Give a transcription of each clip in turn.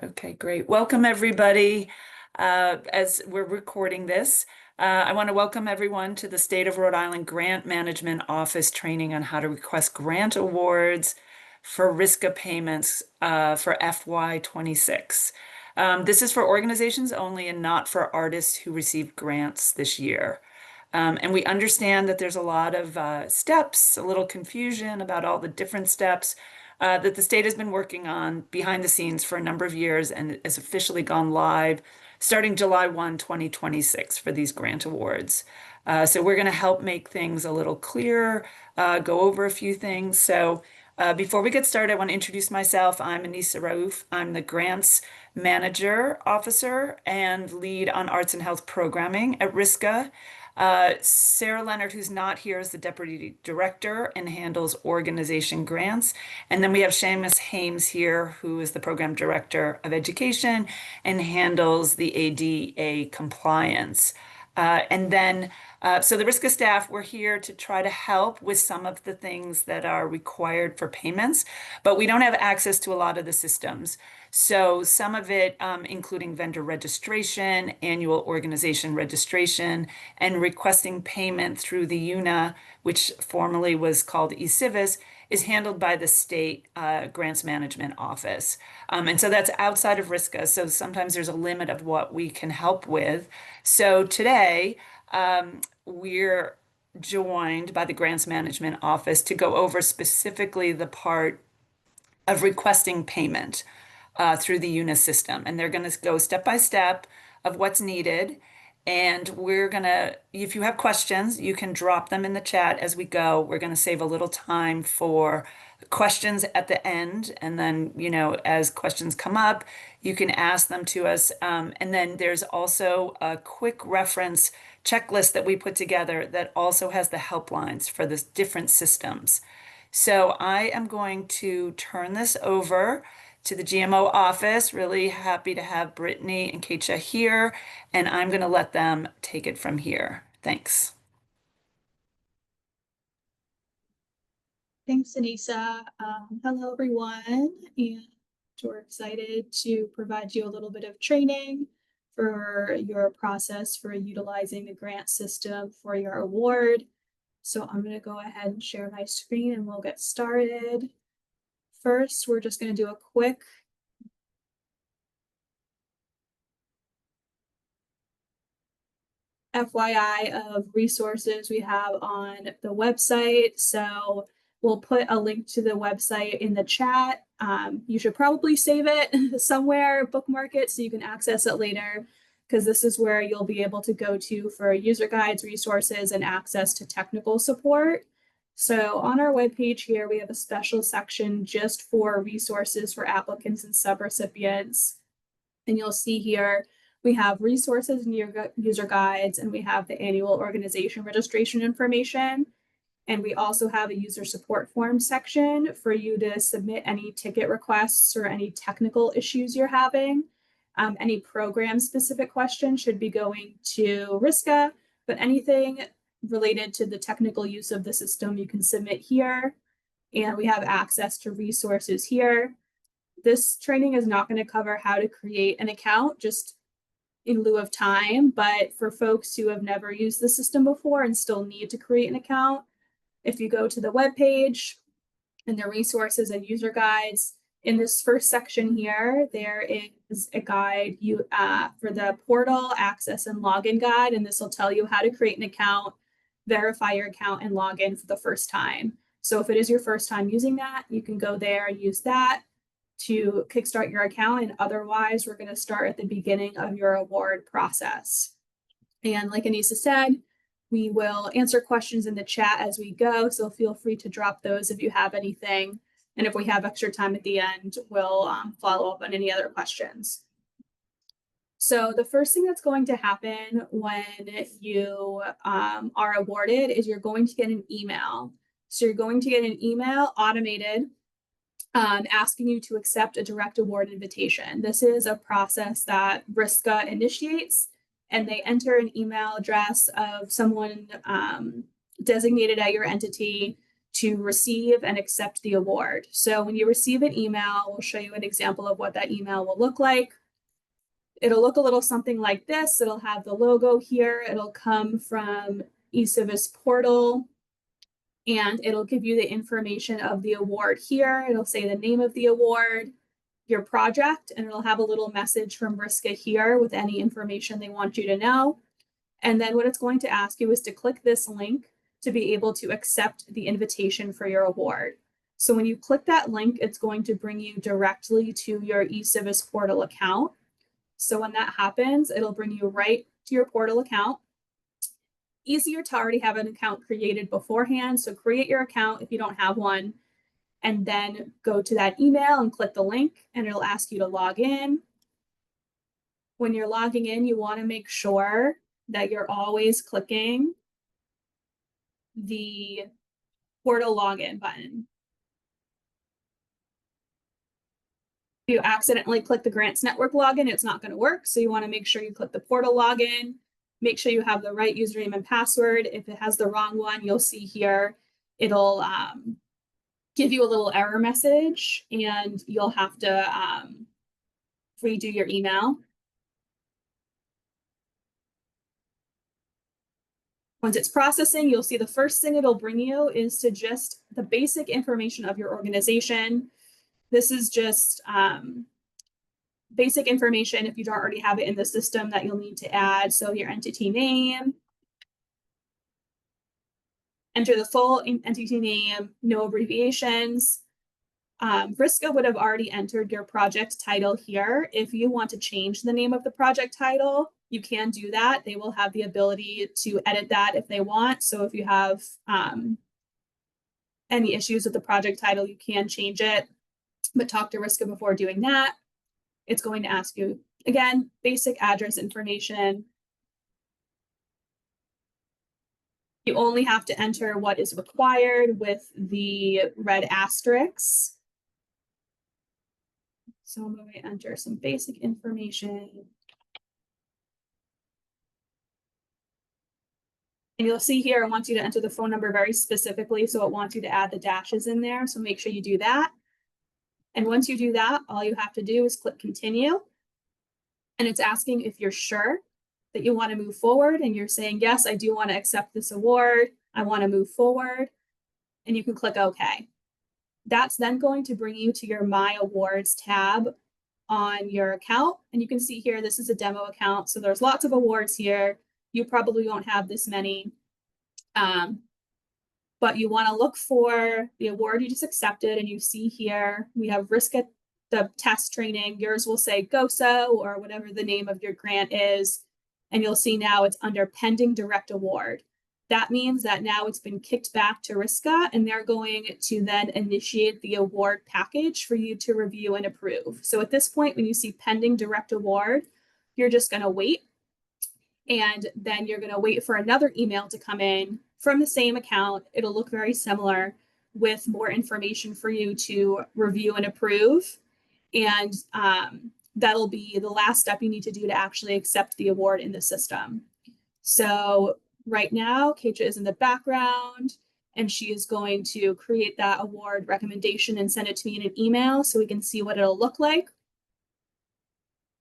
Okay, great. Welcome, everybody. As we're recording this, I want to welcome everyone to the State of Rhode Island Grant Management Office training on how to request grant awards for RISCA payments for FY26. This is for organizations only and not for artists who received grants this year. And we understand that there's a lot of steps, a little confusion about all the different steps that the state has been working on behind the scenes for a number of years and has officially gone live starting July 1, 2026 for these grant awards. So we're going to help make things a little clearer, go over a few things. So before we get started, I want to introduce myself. I'm Anissa Raouf. I'm the Grants Manager Officer and lead on Arts and Health Programming at RISCA. Sarah Leonard, who's not here, is the Deputy Director and handles organization grants. And then we have Seamus Hames here, who is the Program Director of Education and handles the ADA compliance. So the RISCA staff, we're here to try to help with some of the things that are required for payments, but we don't have access to a lot of the systems. So some of it, including vendor registration, annual organization registration, and requesting payment through the UNA, which formerly was called eCivis, is handled by the state grants management office. And so that's outside of RISCA. So sometimes there's a limit of what we can help with. So today, we're joined by the grants management office to go over specifically the part of requesting payment through the UNA system. And they're going to go step by step of what's needed. And we're going to, if you have questions, you can drop them in the chat as we go. We're going to save a little time for questions at the end. And then, as questions come up, you can ask them to us. And then there's also a quick reference checklist that we put together that also has the helplines for the different systems. So I am going to turn this over to the GMO office. Really happy to have Brittany and Keisha here, and I'm going to let them take it from here. Thanks. Thanks, Anissa. Hello, everyone, and we're excited to provide you a little bit of training for your process for utilizing the grant system for your award. So I'm going to go ahead and share my screen and we'll get started. First, we're just going to do a quick FYI of resources we have on the website. So we'll put a link to the website in the chat. You should probably save it somewhere, bookmark it so you can access it later, because this is where you'll be able to go to for user guides, resources, and access to technical support. So on our webpage here, we have a special section just for resources for applicants and subrecipients. And you'll see here, we have resources and user guides, and we have the annual organization registration information. And we also have a user support form section for you to submit any ticket requests or any technical issues you're having. Any program specific questions should be going to RISCA, but anything related to the technical use of the system, you can submit here. And we have access to resources here. This training is not going to cover how to create an account, just in lieu of time, but for folks who have never used the system before and still need to create an account, if you go to the webpage and the resources and user guides, in this first section here, there is a guide for the portal access and login guide, and this will tell you how to create an account, verify your account, and log in for the first time. So if it is your first time using that, you can go there and use that to kickstart your account, and otherwise, we're going to start at the beginning of your award process. And like Anissa said, we will answer questions in the chat as we go, so feel free to drop those if you have anything. And if we have extra time at the end, we'll follow up on any other questions. So the first thing that's going to happen when you are awarded is you're going to get an email. So you're going to get an email automated asking you to accept a direct award invitation. This is a process that RISCA initiates, and they enter an email address of someone designated at your entity to receive and accept the award. So when you receive an email, we'll show you an example of what that email will look like. It'll look a little something like this. It'll have the logo here. It'll come from eCivis portal, and it'll give you the information of the award here. It'll say the name of the award, your project, and it'll have a little message from RISCA here with any information they want you to know. And then what it's going to ask you is to click this link to be able to accept the invitation for your award. So when you click that link, it's going to bring you directly to your eCivis portal account. So when that happens, it'll bring you right to your portal account. Easier to already have an account created beforehand. So create your account if you don't have one, and then go to that email and click the link, and it'll ask you to log in. When you're logging in, you want to make sure that you're always clicking the portal login button. If you accidentally click the Grants Network login, it's not going to work. So you want to make sure you click the portal login. Make sure you have the right username and password. If it has the wrong one, you'll see here, it'll give you a little error message, and you'll have to redo your email. Once it's processing, you'll see the first thing it'll bring you is to just the basic information of your organization. This is just basic information if you don't already have it in the system that you'll need to add. So your entity name, enter the full entity name, no abbreviations. RISCA would have already entered your project title here. If you want to change the name of the project title, you can do that. They will have the ability to edit that if they want. So if you have any issues with the project title, you can change it, but talk to RISCA before doing that. It's going to ask you, again, basic address information. You only have to enter what is required with the red asterisks. So I'm going to enter some basic information. And you'll see here, it wants you to enter the phone number very specifically, so it wants you to add the dashes in there. So make sure you do that. And once you do that, all you have to do is click continue. And it's asking if you're sure that you want to move forward, and you're saying, yes, I do want to accept this award. I want to move forward. And you can click OK. That's then going to bring you to your My Awards tab on your account. And you can see here, this is a demo account. So there's lots of awards here. You probably won't have this many, but you want to look for the award you just accepted. And you see here, we have RISCA, the test training. Yours will say GOSO or whatever the name of your grant is. And you'll see now it's under pending direct award. That means that now it's been kicked back to RISCA, and they're going to then initiate the award package for you to review and approve. So at this point, when you see pending direct award, you're just going to wait. And then you're going to wait for another email to come in from the same account. It'll look very similar with more information for you to review and approve. And that'll be the last step you need to do to actually accept the award in the system. So right now, Keisha is in the background, and she is going to create that award recommendation and send it to me in an email so we can see what it'll look like.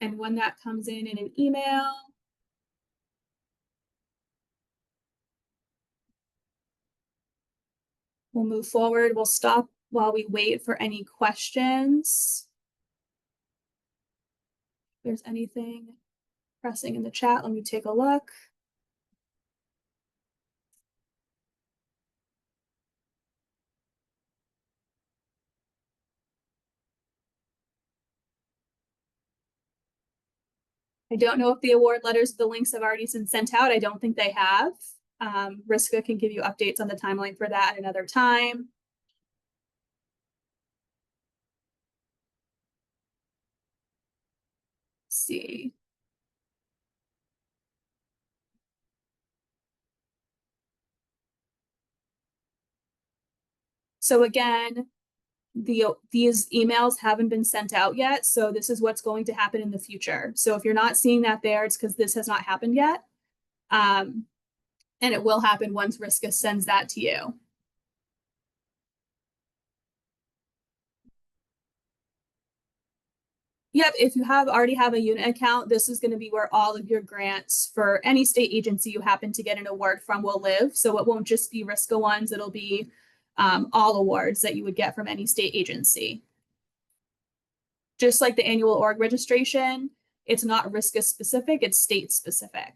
And when that comes in an email, we'll move forward. We'll stop while we wait for any questions. If there's anything pressing in the chat, let me take a look. I don't know if the award letters, the links have already been sent out. I don't think they have. RISCA can give you updates on the timeline for that at another time. Let's see. So again, these emails haven't been sent out yet. So this is what's going to happen in the future. So if you're not seeing that there, it's because this has not happened yet. And it will happen once RISCA sends that to you. Yep, if you already have a unit account, this is going to be where all of your grants for any state agency you happen to get an award from will live. So it won't just be RISCA ones, it'll be all awards that you would get from any state agency. Just like the annual org registration, it's not RISCA specific, it's state specific.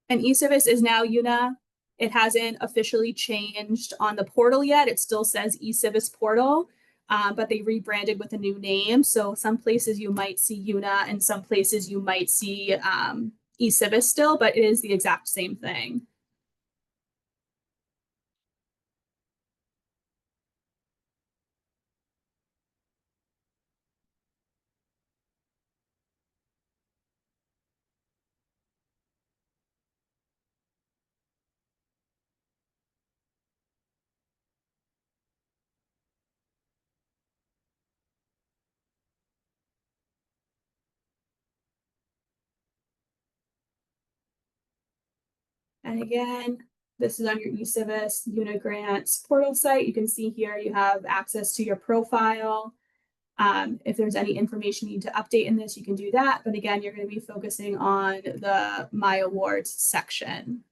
And eCivis is now UNA. It hasn't officially changed on the portal yet. It still says eCivis portal, but they rebranded with a new name. So some places you might see UNA and some places you might see eCivis still, but it is the exact same thing. And again, this is on your eCivis UNA grants portal site. You can see here you have access to your profile. If there's any information you need to update in this, you can do that. But again, you're going to be focusing on the My Awards section.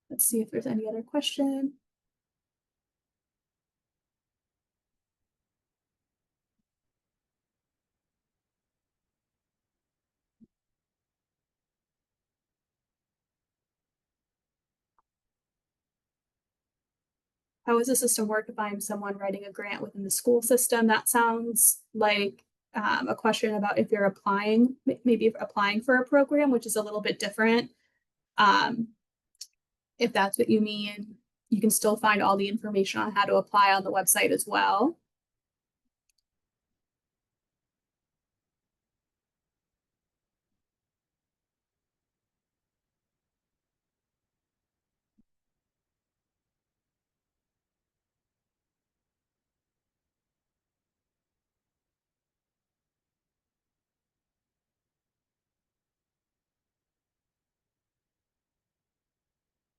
Let's see if there's any other question. How does the system work if I'm someone writing a grant within the school system? That sounds like a question about if you're applying, maybe applying for a program, which is a little bit different. If that's what you mean, you can still find all the information on how to apply on the website as well.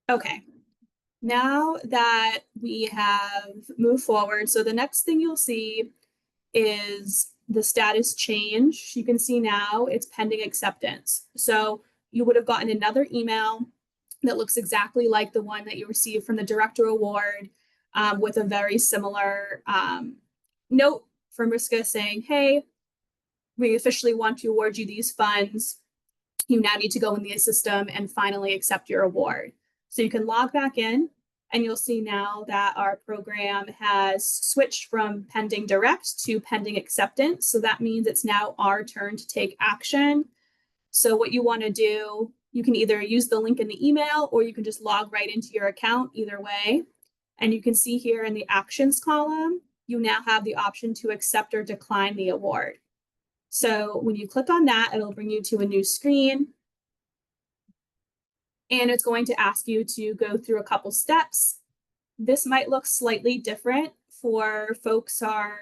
Okay, now that we have moved forward, so the next thing you'll see is the status change. You can see now it's pending acceptance. So you would have gotten another email that looks exactly like the one that you received from the Director Award with a very similar note from RISCA saying, hey, we officially want to award you these funds. You now need to go in the system and finally accept your award. So you can log back in and you'll see now that our program has switched from pending direct to pending acceptance. So that means it's now our turn to take action. So what you want to do, you can either use the link in the email or you can just log right into your account, either way. And you can see here in the actions column, you now have the option to accept or decline the award. So when you click on that, it'll bring you to a new screen. And it's going to ask you to go through a couple steps. This might look slightly different for folks who are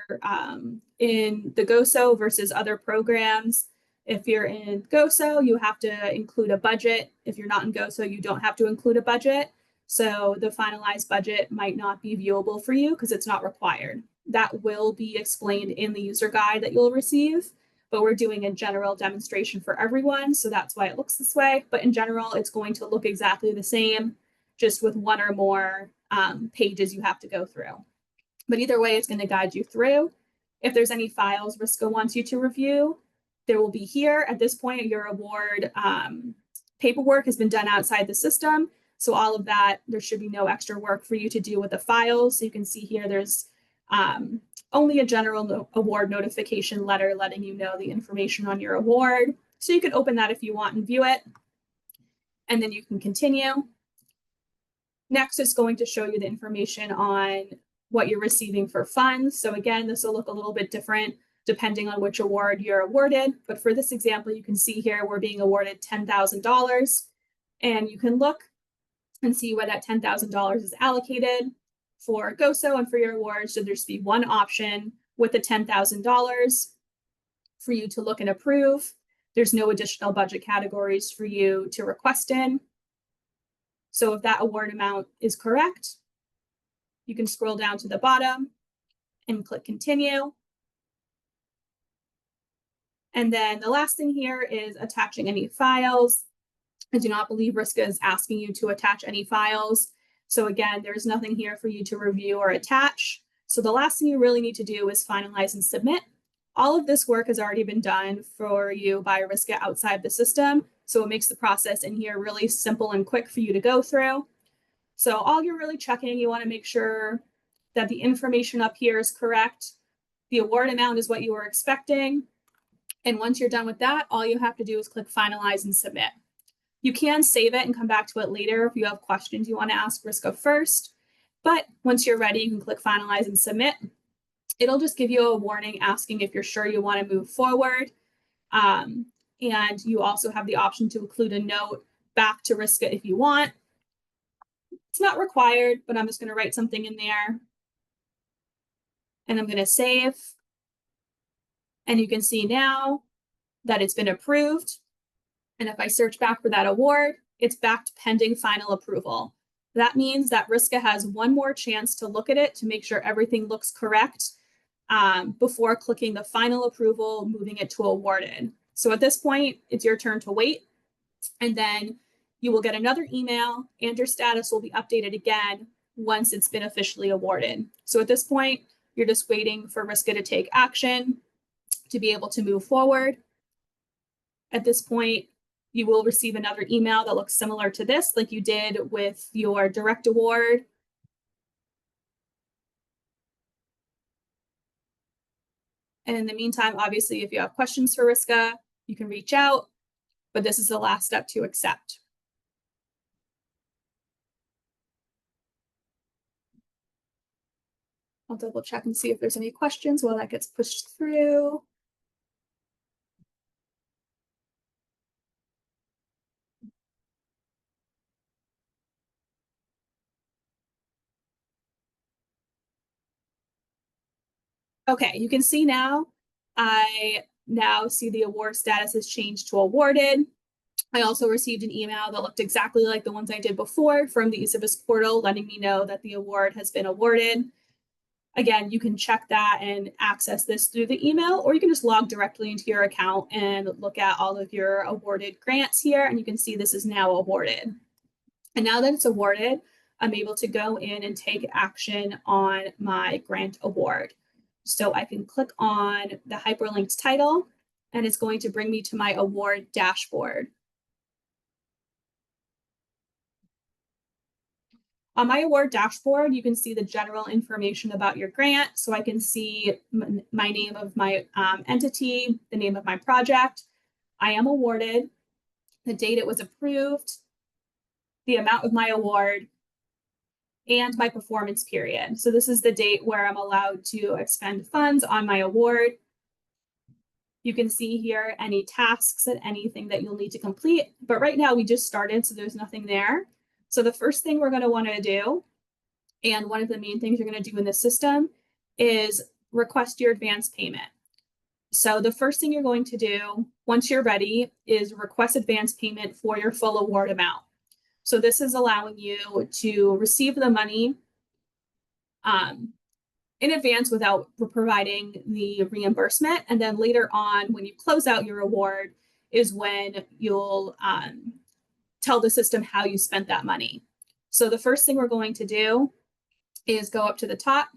in the GOSO versus other programs. If you're in GOSO, you have to include a budget. If you're not in GOSO, you don't have to include a budget. So the finalized budget might not be viewable for you because it's not required. That will be explained in the user guide that you'll receive, but we're doing a general demonstration for everyone. So that's why it looks this way. But in general, it's going to look exactly the same, just with one or more pages you have to go through. But either way, it's going to guide you through. If there's any files RISCA wants you to review, there will be here. At this point, your award paperwork has been done outside the system. So all of that, there should be no extra work for you to do with the files. So you can see here, there's only a general award notification letter letting you know the information on your award. So you can open that if you want and view it. And then you can continue. Next, it's going to show you the information on what you're receiving for funds. So again, this will look a little bit different depending on which award you're awarded. But for this example, you can see here, we're being awarded $10,000. And you can look and see where that $10,000 is allocated. For GOSO and for your awards, should there just be one option with the $10,000 for you to look and approve. There's no additional budget categories for you to request in. So if that award amount is correct, You can scroll down to the bottom and click continue. And then the last thing here is attaching any files. I do not believe RISCA is asking you to attach any files. So again, there's nothing here for you to review or attach. So the last thing you really need to do is finalize and submit. All of this work has already been done for you by RISCA outside the system. So it makes the process in here really simple and quick for you to go through. So all you're really checking, you want to make sure that the information up here is correct. The award amount is what you were expecting. And once you're done with that, all you have to do is click finalize and submit. You can save it and come back to it later if you have questions you want to ask RISCA first. But once you're ready, you can click finalize and submit. It'll just give you a warning asking if you're sure you want to move forward. And you also have the option to include a note back to RISCA if you want. It's not required, but I'm just going to write something in there. And I'm going to save. And you can see now that it's been approved. And if I search back for that award, it's backed pending final approval. That means that RISCA has one more chance to look at it to make sure everything looks correct before clicking the final approval, moving it to awarded. So at this point, it's your turn to wait. And then you will get another email and your status will be updated again once it's been officially awarded. So at this point, you're just waiting for RISCA to take action to be able to move forward. At this point, you will receive another email that looks similar to this, like you did with your direct award. And in the meantime, obviously, if you have questions for RISCA, you can reach out, but this is the last step to accept. I'll double check and see if there's any questions while that gets pushed through. Okay, you can see now, I now see the award status has changed to awarded. I also received an email that looked exactly like the ones I did before from the eCivis portal, letting me know that the award has been awarded. Again, you can check that and access this through the email, or you can just log directly into your account and look at all of your awarded grants here, and you can see this is now awarded. And now that it's awarded, I'm able to go in and take action on my grant award. So I can click on the hyperlinked title, and it's going to bring me to my award dashboard. On my award dashboard, you can see the general information about your grant. So I can see my name of my entity, the name of my project. I am awarded, the date it was approved, the amount of my award, and my performance period. So this is the date where I'm allowed to expend funds on my award. You can see here any tasks and anything that you'll need to complete. But right now we just started, so there's nothing there. So the first thing we're going to want to do, and one of the main things you're going to do in this system, is request your advance payment. So the first thing you're going to do once you're ready is request advance payment for your full award amount. So this is allowing you to receive the money in advance without providing the reimbursement. And then later on, when you close out your award, is when you'll tell the system how you spent that money. So the first thing we're going to do is go up to the top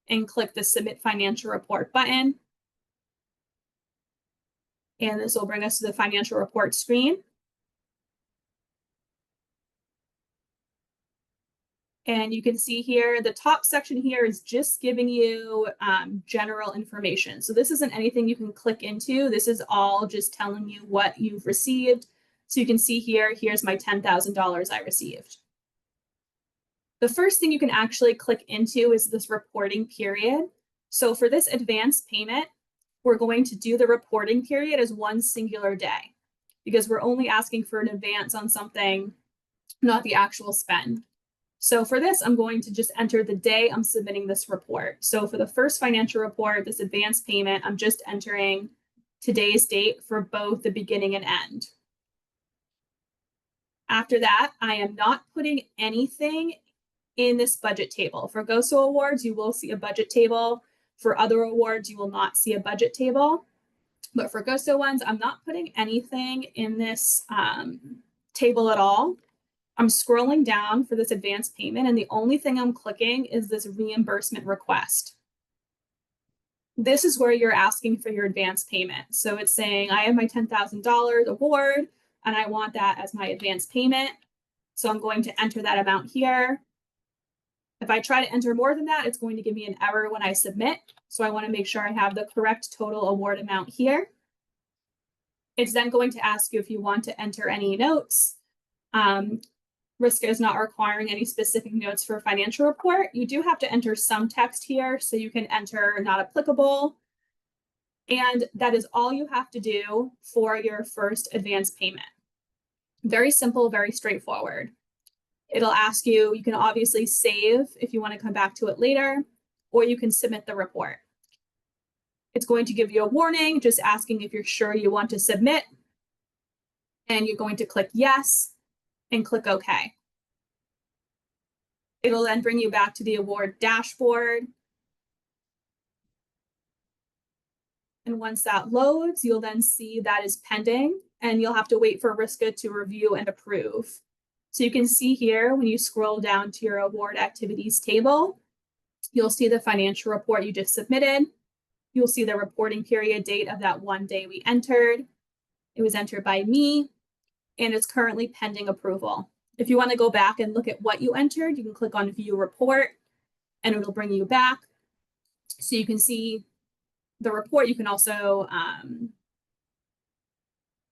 and click the Submit Financial Report button. And this will bring us to the financial report screen. And you can see here, the top section here is just giving you general information. So this isn't anything you can click into. This is all just telling you what you've received. So you can see here, here's my $10,000 I received. The first thing you can actually click into is this reporting period. So for this advance payment, we're going to do the reporting period as one singular day because we're only asking for an advance on something, not the actual spend. So for this, I'm going to just enter the day I'm submitting this report. So for the first financial report, this advance payment, I'm just entering today's date for both the beginning and end. After that, I am not putting anything in this budget table. For GOSO awards, you will see a budget table. For other awards, you will not see a budget table. But for GOSO ones, I'm not putting anything in this table at all. I'm scrolling down for this advance payment, and the only thing I'm clicking is this reimbursement request. This is where you're asking for your advance payment. So it's saying, I have my $10,000 award, and I want that as my advance payment. So I'm going to enter that amount here. If I try to enter more than that, it's going to give me an error when I submit. So I want to make sure I have the correct total award amount here. It's then going to ask you if you want to enter any notes. RISCA is not requiring any specific notes for a financial report. You do have to enter some text here, so you can enter not applicable. And that is all you have to do for your first advance payment. Very simple, very straightforward. It'll ask you, you can obviously save if you want to come back to it later, or you can submit the report. It's going to give you a warning, just asking if you're sure you want to submit. And you're going to click yes and click OK. It'll then bring you back to the award dashboard. And once that loads, you'll then see that is pending, and you'll have to wait for RISCA to review and approve. So you can see here, when you scroll down to your award activities table, you'll see the financial report you just submitted. You'll see the reporting period date of that one day we entered. It was entered by me, and it's currently pending approval. If you want to go back and look at what you entered, you can click on View Report, and it'll bring you back. So you can see the report. You can also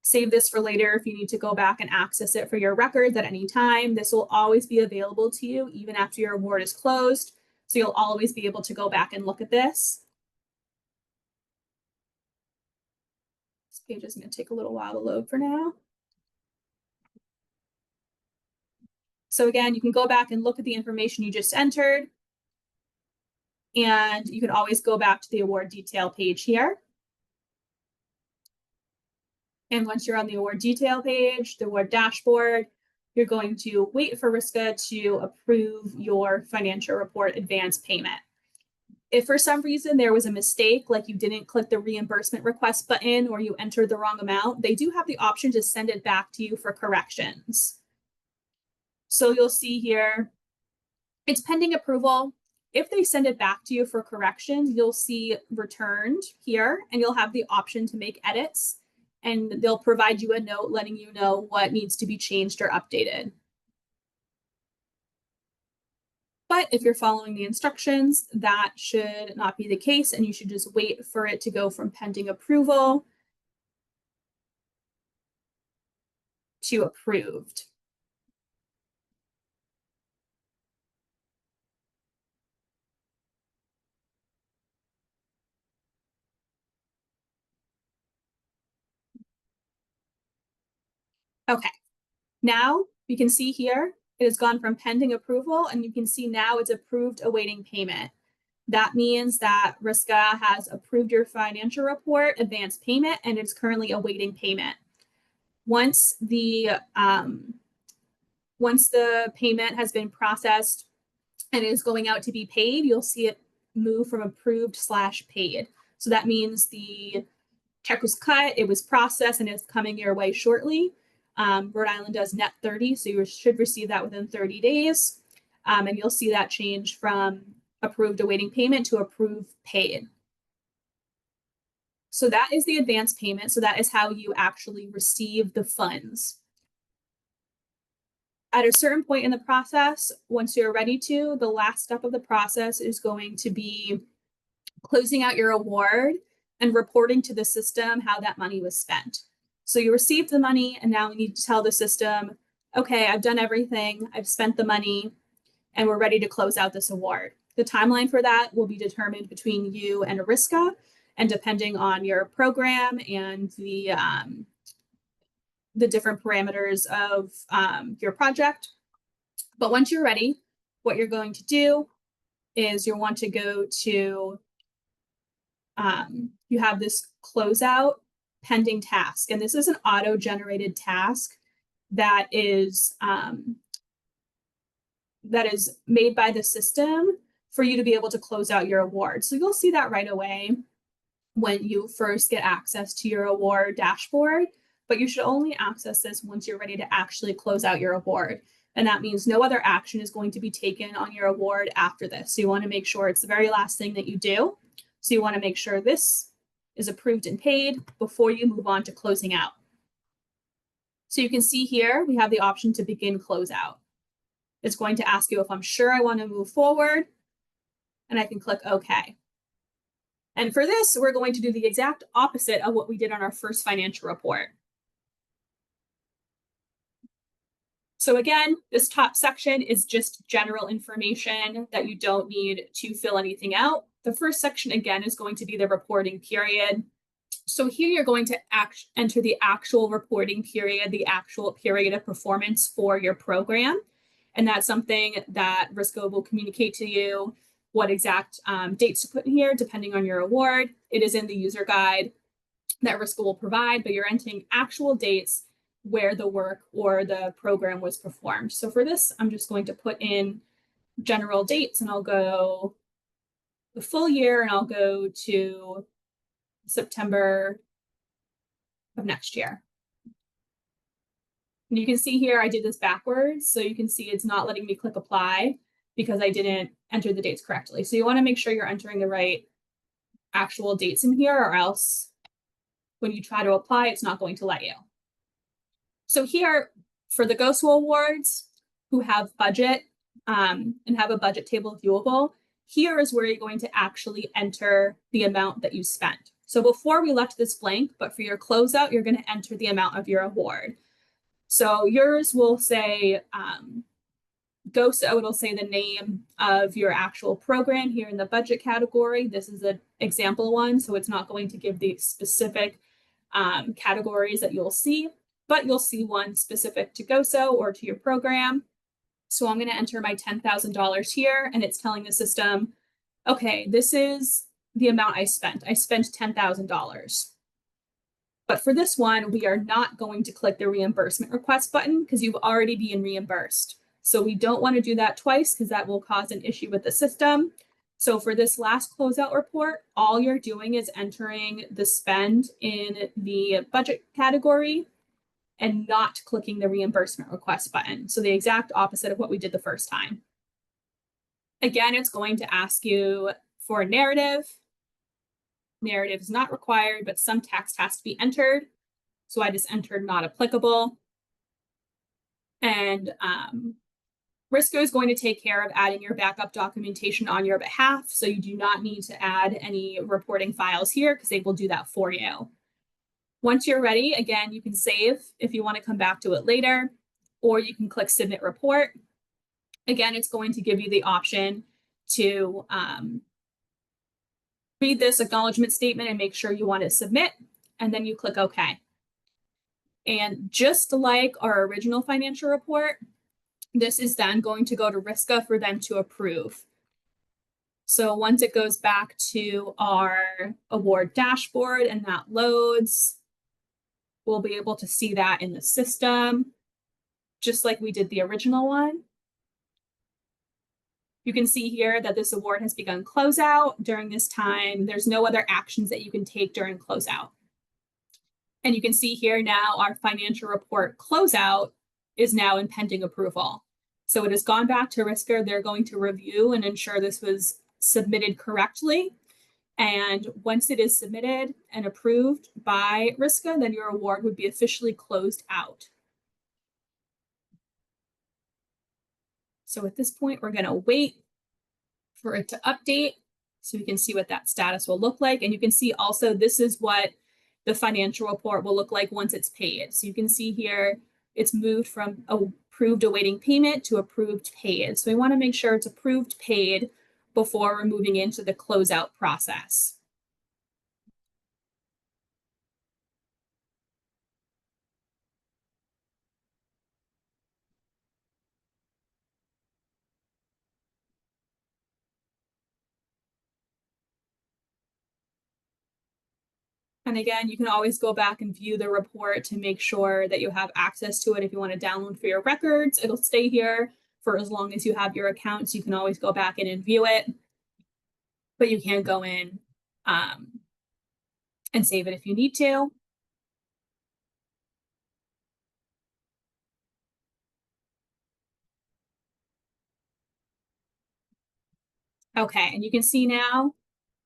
save this for later if you need to go back and access it for your records at any time. This will always be available to you even after your award is closed. So you'll always be able to go back and look at this. This page is going to take a little while to load for now. So again, you can go back and look at the information you just entered. And you can always go back to the award detail page here. And once you're on the award detail page, the award dashboard, you're going to wait for RISCA to approve your financial report advance payment. If for some reason there was a mistake, like you didn't click the reimbursement request button or you entered the wrong amount, they do have the option to send it back to you for corrections. So you'll see here, it's pending approval. If they send it back to you for corrections, you'll see returned here, and you'll have the option to make edits, and they'll provide you a note letting you know what needs to be changed or updated. But if you're following the instructions, that should not be the case, and you should just wait for it to go from pending approval to approved. Okay, now you can see here, it has gone from pending approval, and you can see now it's approved awaiting payment. That means that RISCA has approved your financial report advance payment, and it's currently awaiting payment. Once the payment has been processed and is going out to be paid, you'll see it move from approved / paid. So that means the check was cut, it was processed, and it's coming your way shortly. Rhode Island does net 30, so you should receive that within 30 days. And you'll see that change from approved awaiting payment to approved paid. So that is the advance payment. So that is how you actually receive the funds. At a certain point in the process, once you're ready to, the last step of the process is going to be closing out your award and reporting to the system how that money was spent. So you received the money, and now we need to tell the system, okay, I've done everything, I've spent the money, and we're ready to close out this award. The timeline for that will be determined between you and RISCA, and depending on your program and the different parameters of your project. But once you're ready, what you're going to do is you'll want to go to, you have this closeout pending task. And this is an auto-generated task that is that is made by the system for you to be able to close out your award. So you'll see that right away when you first get access to your award dashboard, but you should only access this once you're ready to actually close out your award. And that means no other action is going to be taken on your award after this. So you want to make sure it's the very last thing that you do. So you want to make sure this is approved and paid before you move on to closing out. So you can see here, we have the option to begin closeout. It's going to ask you if I'm sure I want to move forward, and I can click OK. And for this, we're going to do the exact opposite of what we did on our first financial report. So again, this top section is just general information that you don't need to fill anything out. The first section, again, is going to be the reporting period. So here you're going to enter the actual reporting period, the actual period of performance for your program. And that's something that RISCA will communicate to you what exact dates to put in here, depending on your award. It is in the user guide that RISCA will provide, but you're entering actual dates where the work or the program was performed. So for this, I'm just going to put in general dates, and I'll go the full year, and I'll go to September of next year. And you can see here, I did this backwards. So you can see it's not letting me click apply because I didn't enter the dates correctly. So you want to make sure you're entering the right actual dates in here, or else when you try to apply, it's not going to let you. So here for the GOSO awards who have budget and have a budget table viewable, here is where you're going to actually enter the amount that you spent. So before we left this blank, but for your closeout, you're going to enter the amount of your award. So yours will say GOSO, it'll say the name of your actual program here in the budget category. This is an example one, so it's not going to give the specific categories that you'll see, but you'll see one specific to GOSO or to your program. So I'm going to enter my $10,000 here, and it's telling the system, okay, this is the amount I spent. I spent $10,000. But for this one, we are not going to click the reimbursement request button because you've already been reimbursed. So we don't want to do that twice because that will cause an issue with the system. So for this last closeout report, all you're doing is entering the spend in the budget category and not clicking the reimbursement request button. So the exact opposite of what we did the first time. Again, it's going to ask you for a narrative. Narrative is not required, but some text has to be entered. So I just entered not applicable. And RISCA is going to take care of adding your backup documentation on your behalf. So you do not need to add any reporting files here because they will do that for you. Once you're ready, again, you can save if you want to come back to it later, or you can click Submit Report. Again, it's going to give you the option to read this acknowledgement statement and make sure you want to submit, and then you click OK. And just like our original financial report, this is then going to go to RISCA for them to approve. So once it goes back to our award dashboard and that loads, we'll be able to see that in the system, just like we did the original one. You can see here that this award has begun closeout. During this time, there's no other actions that you can take during closeout. And you can see here now our financial report closeout is now in pending approval. So it has gone back to RISCA. They're going to review and ensure this was submitted correctly. And once it is submitted and approved by RISCA, then your award would be officially closed out. So at this point, we're going to wait for it to update so we can see what that status will look like. And you can see also this is what the financial report will look like once it's paid. So you can see here it's moved from approved awaiting payment to approved paid. So we want to make sure it's approved paid before we're moving into the closeout process. And again, you can always go back and view the report to make sure that you have access to it. If you want to download for your records, it'll stay here for as long as you have your accounts. You can always go back in and view it, but you can go in and save it if you need to. Okay, and you can see now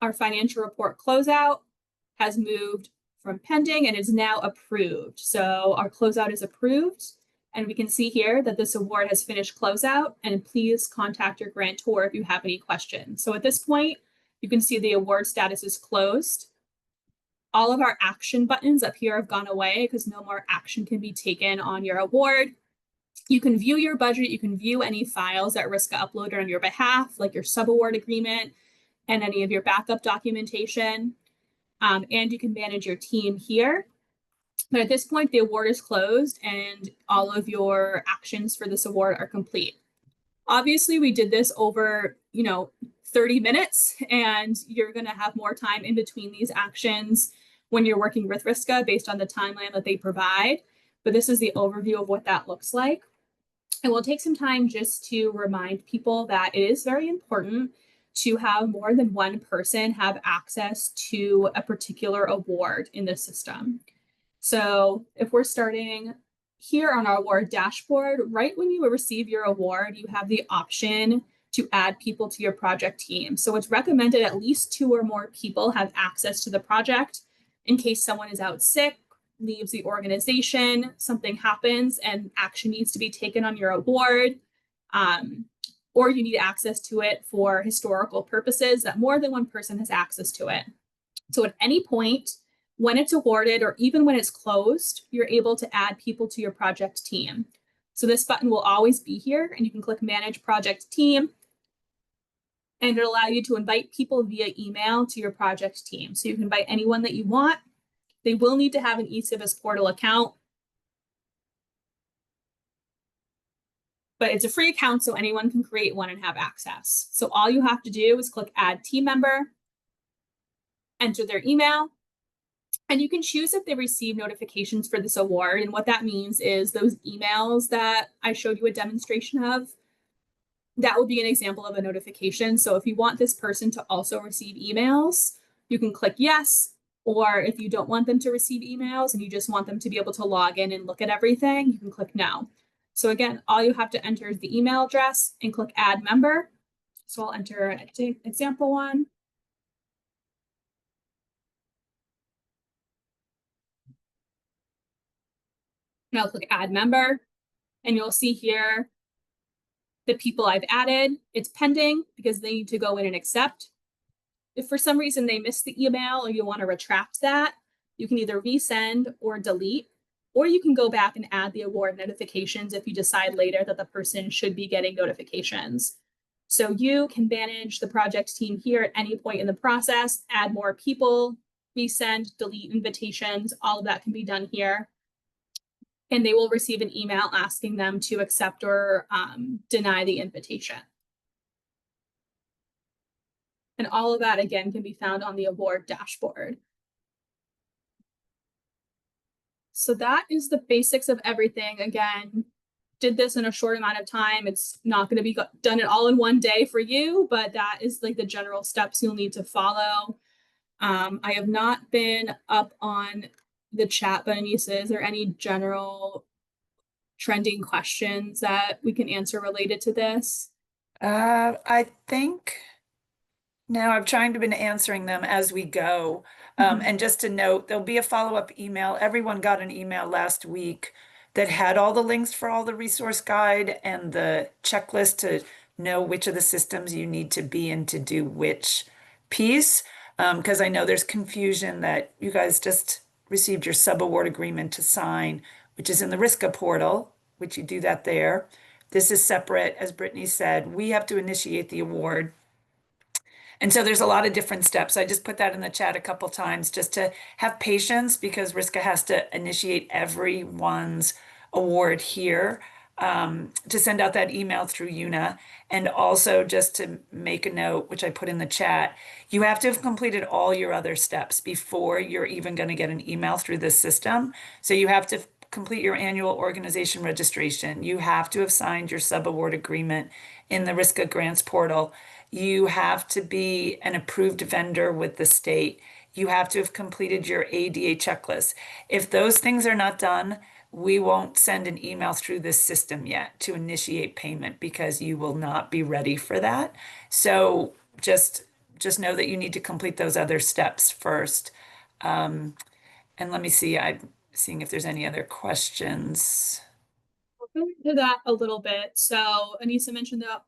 our financial report closeout has moved from pending and is now approved. So our closeout is approved. And we can see here that this award has finished closeout, and please contact your grantor if you have any questions. So at this point, you can see the award status is closed. All of our action buttons up here have gone away because no more action can be taken on your award. You can view your budget. You can view any files that RISCA uploaded on your behalf, like your subaward agreement and any of your backup documentation. And you can manage your team here. But at this point, the award is closed and all of your actions for this award are complete. Obviously, we did this over, 30 minutes, and you're going to have more time in between these actions when you're working with RISCA based on the timeline that they provide. But this is the overview of what that looks like. And we'll take some time just to remind people that it is very important to have more than one person have access to a particular award in the system. So if we're starting here on our award dashboard, right when you receive your award, you have the option to add people to your project team. So it's recommended at least 2 or more people have access to the project in case someone is out sick, leaves the organization, something happens and action needs to be taken on your award, or you need access to it for historical purposes, that more than one person has access to it. So at any point, when it's awarded or even when it's closed, you're able to add people to your project team. So this button will always be here, and you can click Manage Project Team, and it'll allow you to invite people via email to your project team. So you can invite anyone that you want. They will need to have an eCivis portal account, but it's a free account, so anyone can create one and have access. So all you have to do is click Add Team Member, enter their email, and you can choose if they receive notifications for this award. And what that means is those emails that I showed you a demonstration of, that would be an example of a notification. So if you want this person to also receive emails, you can click yes. Or if you don't want them to receive emails and you just want them to be able to log in and look at everything, you can click no. So again, all you have to enter is the email address and click Add Member. So I'll enter an example one. And I'll click Add Member, and you'll see here the people I've added. It's pending because they need to go in and accept. If for some reason they missed the email or you want to retract that, you can either resend or delete, or you can go back and add the award notifications if you decide later that the person should be getting notifications. So you can manage the project team here at any point in the process, add more people, resend, delete invitations, all of that can be done here. And they will receive an email asking them to accept or deny the invitation. And all of that, again, can be found on the award dashboard. So that is the basics of everything. Again, did this in a short amount of time. It's not going to be done it all in one day for you, but that is like the general steps you'll need to follow. I have not been up on the chat, but Anissa, is there any general trending questions that we can answer related to this? I think now I've tried to been answering them as we go. And just to note, there'll be a follow-up email. Everyone got an email last week that had all the links for all the resource guide and the checklist to know which of the systems you need to be in to do which piece. Because I know there's confusion that you guys just received your subaward agreement to sign, which is in the RISCA portal, which you do that there. This is separate, as Brittany said. We have to initiate the award. And so there's a lot of different steps. I just put that in the chat a couple times just to have patience, because RISCA has to initiate everyone's award here, to send out that email through UNA. And also just to make a note, which I put in the chat, you have to have completed all your other steps before you're even going to get an email through this system. So you have to complete your annual organization registration. You have to have signed your subaward agreement in the RISCA grants portal. You have to be an approved vendor with the state. You have to have completed your ADA checklist. If those things are not done, we won't send an email through this system yet to initiate payment because you will not be ready for that. So just know that you need to complete those other steps first. And let me see, I'm seeing if there's any other questions. We'll go into that a little bit. So Anissa mentioned the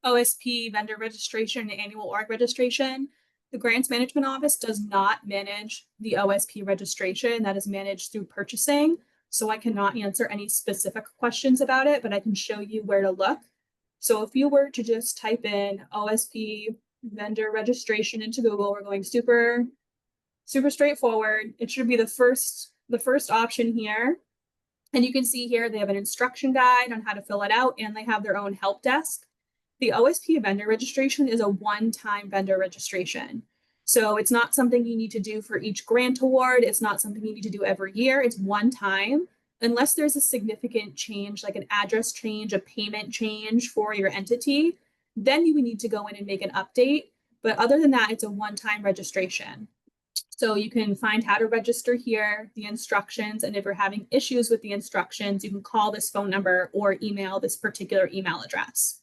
OSP vendor registration and annual org registration. The Grants Management Office does not manage the OSP registration. That is managed through purchasing. So I cannot answer any specific questions about it, but I can show you where to look. So if you were to just type in OSP vendor registration into Google, we're going super straightforward. It should be the first option here. And you can see here they have an instruction guide on how to fill it out, and they have their own help desk. The OSP vendor registration is a one-time vendor registration. So it's not something you need to do for each grant award. It's not something you need to do every year. It's one time, unless there's a significant change, like an address change, a payment change for your entity, then you would need to go in and make an update. But other than that, it's a one-time registration. So you can find how to register here, the instructions, and if you're having issues with the instructions, you can call this phone number or email this particular email address.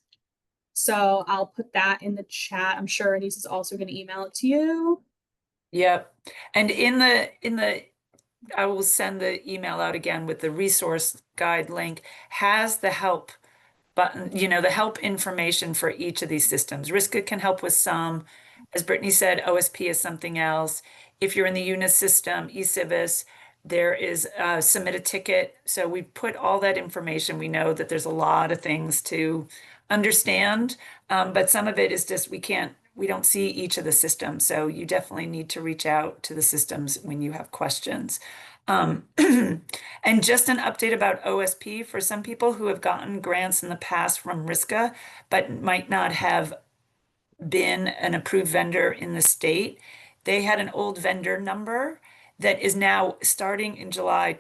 So I'll put that in the chat. I'm sure Anise is also going to email it to you. Yep. And I will send the email out again with the resource guide link, has the help button, the help information for each of these systems. RISCA can help with some. As Brittany said, OSP is something else. If you're in the UNIS system, eCivis, there is submit a ticket. So we put all that information. We know that there's a lot of things to understand, but some of it is just we don't see each of the systems. So you definitely need to reach out to the systems when you have questions. And just an update about OSP for some people who have gotten grants in the past from RISCA, but might not have been an approved vendor in the state. They had an old vendor number that is now starting in July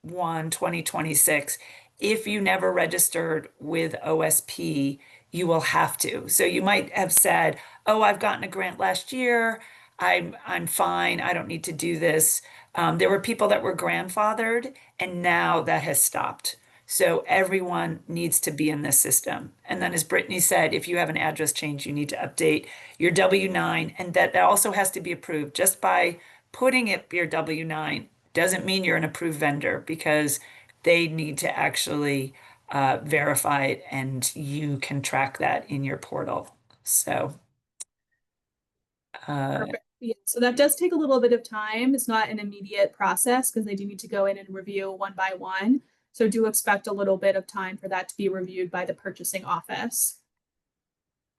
1, 2026. If you never registered with OSP, you will have to. So you might have said, "Oh, I've gotten a grant last year. I'm fine. I don't need to do this." There were people that were grandfathered, and now that has stopped. So everyone needs to be in this system. And then, as Brittany said, if you have an address change, you need to update your W-9, and that also has to be approved. Just by putting it your W-9 doesn't mean you're an approved vendor, because they need to actually verify it, and you can track that in your portal. So, Perfect. Yeah, so that does take a little bit of time. It's not an immediate process because they do need to go in and review one by one. So do expect a little bit of time for that to be reviewed by the purchasing office.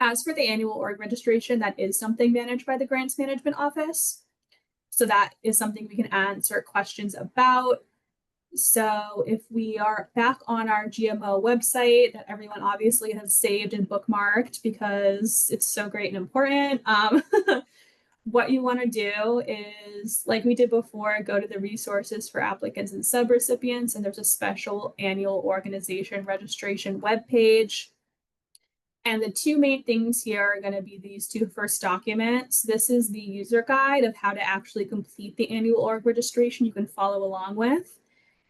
As for the annual org registration, that is something managed by the Grants Management Office. So that is something we can answer questions about. So if we are back on our GMO website that everyone obviously has saved and bookmarked because it's so great and important, what you want to do is, like we did before, go to the resources for applicants and subrecipients, and there's a special annual organization registration webpage. And the two main things here are going to be these two first documents. This is the user guide of how to actually complete the annual org registration you can follow along with.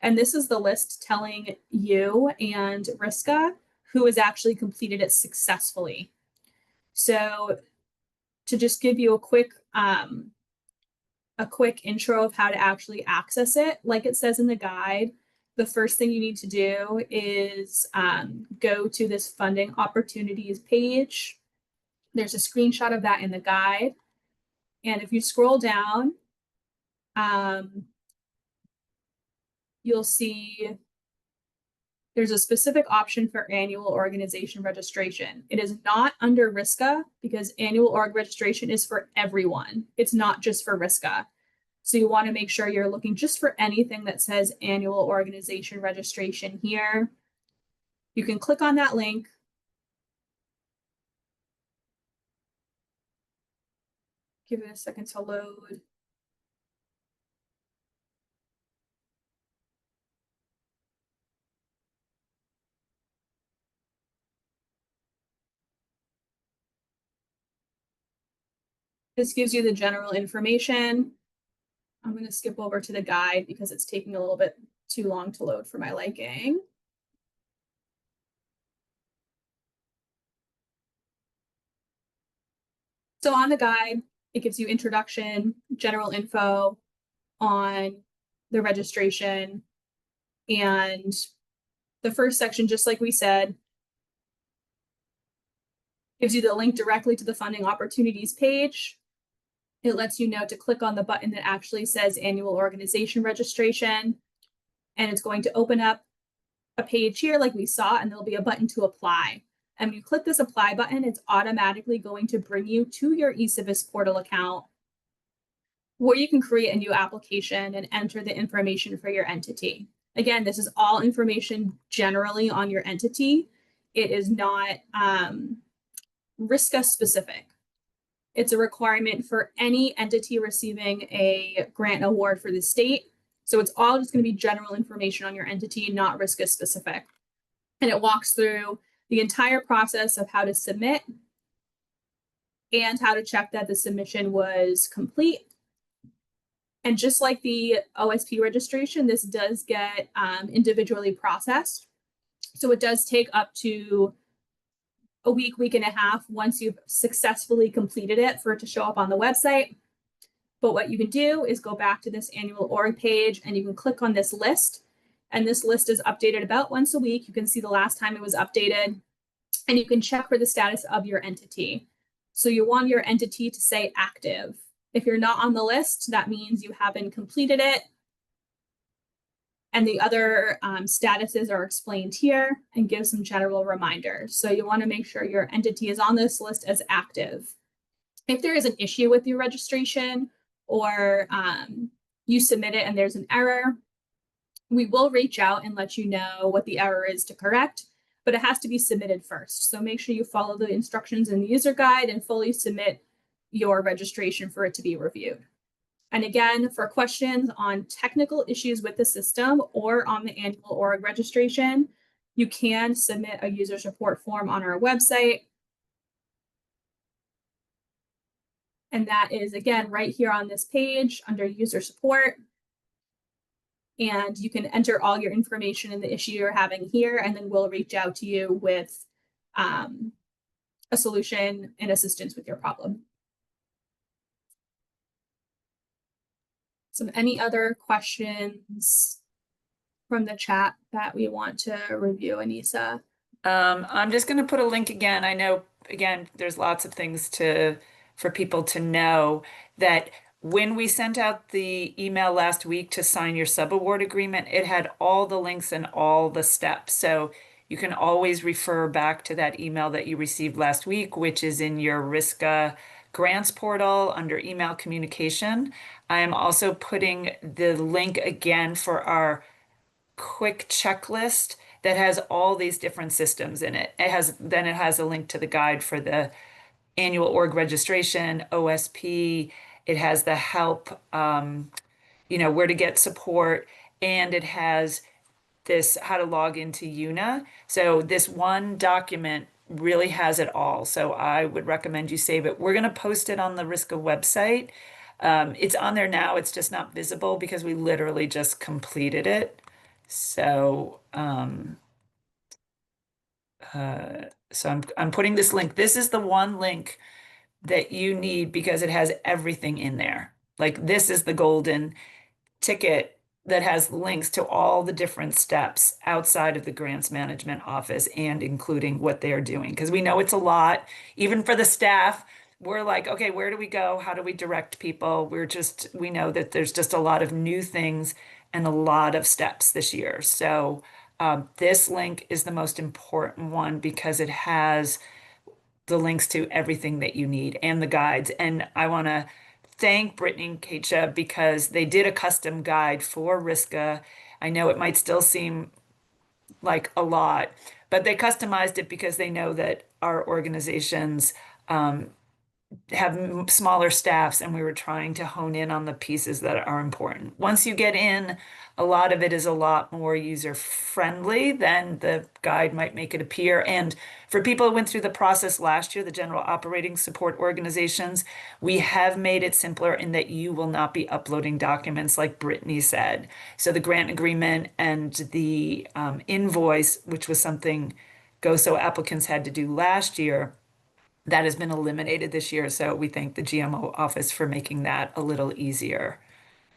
And this is the list telling you and RISCA who has actually completed it successfully. So to just give you a quick intro of how to actually access it, like it says in the guide, the first thing you need to do is go to this funding opportunities page. There's a screenshot of that in the guide. And if you scroll down, you'll see there's a specific option for annual organization registration. It is not under RISCA because annual org registration is for everyone. It's not just for RISCA. So you want to make sure you're looking just for anything that says annual organization registration here. You can click on that link. Give it a second to load. This gives you the general information. I'm going to skip over to the guide because it's taking a little bit too long to load for my liking. So on the guide, it gives you introduction, general info on the registration, and the first section, just like we said, gives you the link directly to the funding opportunities page. It lets you know to click on the button that actually says annual organization registration, and it's going to open up a page here like we saw, and there'll be a button to apply. And when you click this apply button, it's automatically going to bring you to your eCivis portal account where you can create a new application and enter the information for your entity. Again, this is all information generally on your entity. It is not RISCA specific. It's a requirement for any entity receiving a grant award for the state. So it's all just going to be general information on your entity, not RISCA specific. And it walks through the entire process of how to submit and how to check that the submission was complete. And just like the OSP registration, this does get individually processed. So it does take up to a week, week and a half once you've successfully completed it for it to show up on the website. But what you can do is go back to this annual org page and you can click on this list. And this list is updated about once a week. You can see the last time it was updated and you can check for the status of your entity. So you want your entity to say active. If you're not on the list, that means you haven't completed it. And the other statuses are explained here and give some general reminders. So you want to make sure your entity is on this list as active. If there is an issue with your registration or you submit it and there's an error, we will reach out and let you know what the error is to correct, but it has to be submitted first. So make sure you follow the instructions in the user guide and fully submit your registration for it to be reviewed. And again, for questions on technical issues with the system or on the annual org registration, you can submit a user support form on our website. And that is, again, right here on this page under user support. And you can enter all your information in the issue you're having here, and then we'll reach out to you with a solution and assistance with your problem. So any other questions from the chat that we want to review, Anissa? I'm just going to put a link again. I know, again, there's lots of things for people to know that when we sent out the email last week to sign your subaward agreement, it had all the links and all the steps. So you can always refer back to that email that you received last week, which is in your RISCA grants portal under email communication. I am also putting the link again for our quick checklist that has all these different systems in it. It has a link to the guide for the annual org registration, OSP. It has the help, where to get support, and it has this how to log into UNA. So this one document really has it all. So I would recommend you save it. We're going to post it on the RISCA website. It's on there now. It's just not visible because we literally just completed it. So, I'm putting this link. This is the one link that you need because it has everything in there. Like this is the golden ticket that has links to all the different steps outside of the grants management office and including what they're doing. Because we know it's a lot, even for the staff. We're like, okay, where do we go? How do we direct people? We know that there's just a lot of new things and a lot of steps this year. So this link is the most important one because it has the links to everything that you need and the guides. And I want to thank Brittany and Keisha because they did a custom guide for RISCA. I know it might still seem like a lot, but they customized it because they know that our organizations have smaller staffs, and we were trying to hone in on the pieces that are important. Once you get in, a lot of it is a lot more user friendly than the guide might make it appear. And for people who went through the process last year, the general operating support organizations, we have made it simpler in that you will not be uploading documents like Brittany said. So the grant agreement and the invoice, which was something GOSO applicants had to do last year, that has been eliminated this year. So we thank the GMO office for making that a little easier.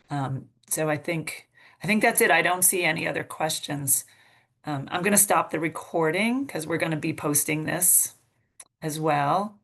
So I think that's it. I don't see any other questions. I'm going to stop the recording because we're going to be posting this as well.